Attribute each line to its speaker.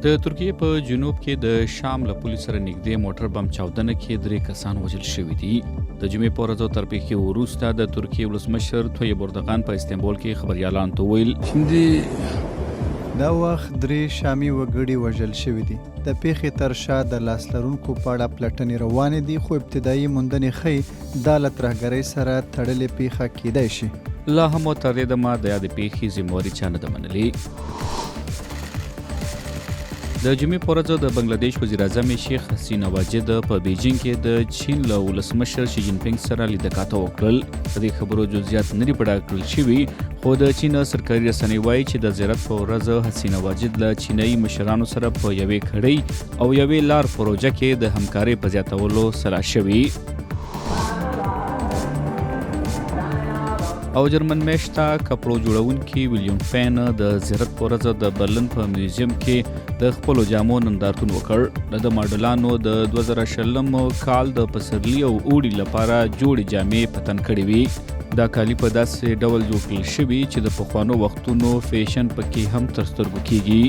Speaker 1: د ترکیې په جنوب کې د شام له پولیس سره نږدې موټر بم چاودنه کې 3 کسان وژل شوي دي. د جمعې په ورځ تر پیښې وروسته د ترکیې ولسمشر طیب اردوغان په استانبول کې خبريالانو ته ویل
Speaker 2: دا وخت 3 شامي وګړي وژل شوي دي. د پیښې تر شا د لاس لرونکو په اړه پلټنې روانې دي، خو ابتدایي موندنې ښیي دا له ترهګرۍ سره تړلې پیښه کیدای شي.
Speaker 1: لا هم تر دې دمه د یادې پیښې ذمهواري چا نه ده منلې. د جمعې په ورځ د بنگلاديش وزیر اعظم شیخ حسینه واجد په بیجینګ کې د چین له ولسمشر شي جین پینګ سره لیدکاته وکړل. د دې خبرو جزئیات نه دي پټ کړل شوي، خو د چین سرکاري رسنۍ وایي چې د زیارت په ورځ حسینه واجد له چینایي مشرانو سره په یوې کړۍ او یوې لار پروژه کې د همکارۍ په زیاتولو سره شوي. او جرمن میشته کپړو جوړونکي ویلیام فین د زیارت په ورځ د برلین په میوزیم کې د خپلو جامو نندارتون وکړ. د ماډلانو د 2020 کال د پسرلي او اوړي لپاره جوړې جامې په تن کړې وي. دا کالي په داسې ډول جوړ کړل شوي چې د پخوانو وختونو فیشن پکې هم تر سترګو کېږي.